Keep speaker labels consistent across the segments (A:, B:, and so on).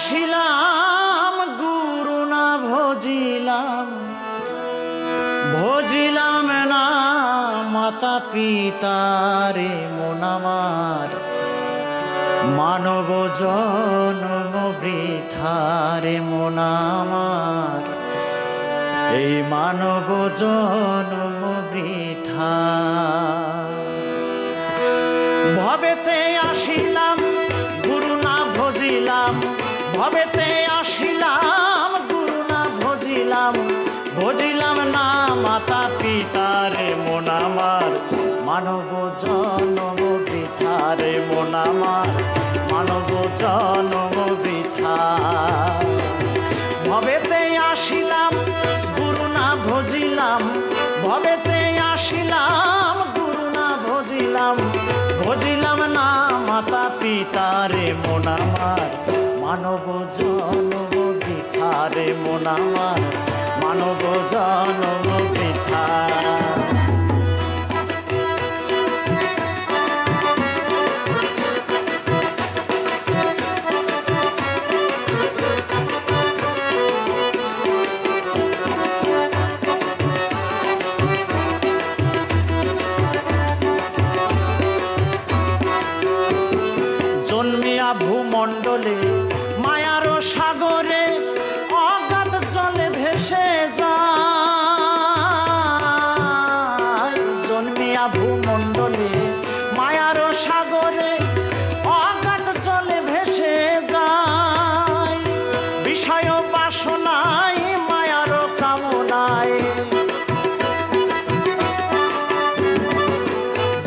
A: আসিলাম গুরু না ভজিলাম, ভজিলাম না মাতা পিতারে মন আমার, মানব জন্ম বৃথারে মন আমার, এই মানব জন্ম বৃথা। ভবেতে আসিলাম গুরু না ভজিলাম, ভবেতে আসিলাম গুরু না ভজিলাম, ভজিলাম না মাতা পিতারে মন আমার, মানব জন্ম বৃথারে মন আমার, মানব জন্ম বৃথা। ভবেতে আসিলাম গুরু না ভজিলাম, ভবেতে আসিলাম গুরু না ভজিলাম, ভজিলাম না মাতা পিতারে মন আমার, মানব জন্ম বৃথারে মন আমার, মানব জন্ম বৃথা। জন্মিয়া ভূমণ্ডলে মায়ার সাগরে, অগাধ জলে ভেসে যায়। জন্মিয়া ভূমণ্ডলে মায়ার সাগরে, অগাধ জলে ভেসে যায়। বিষয় বাসনায় মায়ার কামনায়,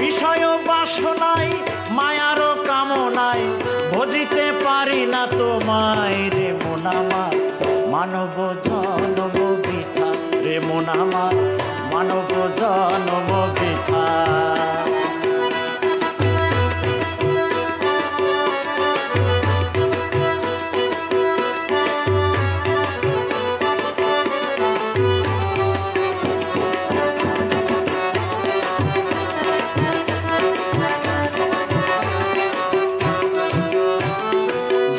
A: বিষয় বাসনায় মায়ার কামনায়, ভজিতে পারি না তোমায় রে মন আমার, মানব জন্ম বৃথা রে মন আমার, মানব জন্ম বৃথা।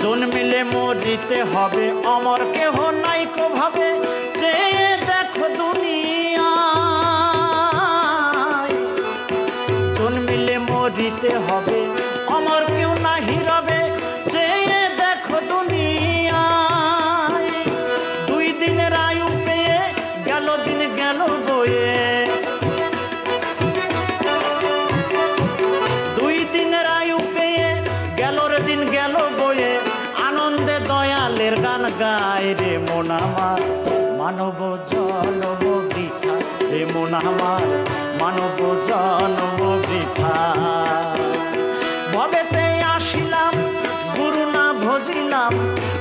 A: জন্মিলে মরিতে হবে, অমর কেহ নাই কো ভাবে, চেয়ে দেখো দুনিয়ায়। জন্মিলে মরিতে হবে, অমর কেউ নাহি রবে, চেয়ে দেখো দুনিয়ায়। দুই দিনের আয়ু পেয়ে গেল দিন গেল বয়ে, দুই দিনের আয়ু পেয়ে গেল রে দিন গেল বয়ে, আনন্দে দয়ালের গান গায় রে মন আমার, মানব জন্ম বৃথা রে মন আমার, মানব জন্ম বৃথা। ভবেতে আসিলাম গুরু না ভজিলাম,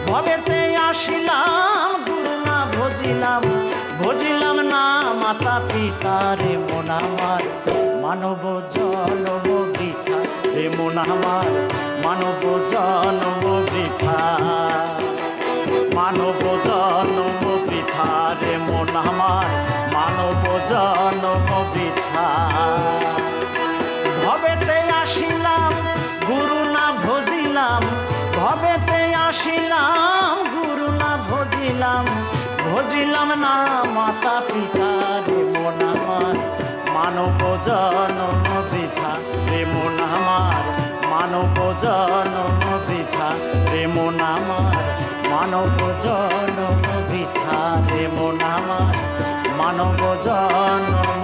A: ভবেতে আসিলাম গুরু না ভজিলাম, ভজিলাম না মাতা পিতারে মন আমার, মানব জন্ম বৃথা রে মন আমার, মানব জন্ম বৃথা। মানব জন্ম বৃথা রে মন আমার, মানব জন্ম বৃথা। ভবেতে আসিলাম গুরু না ভজিলাম, ভবেতে আসিলাম গুরু না ভজিলাম, ভজিলাম না মাতা পিতারে মন আমার, মানব জন্ম বৃথা রে মন আমার, মানব জন্ম বৃথা রে মন আমার, মানব জন্ম বৃথা রে মন আমার, মানব জন্ম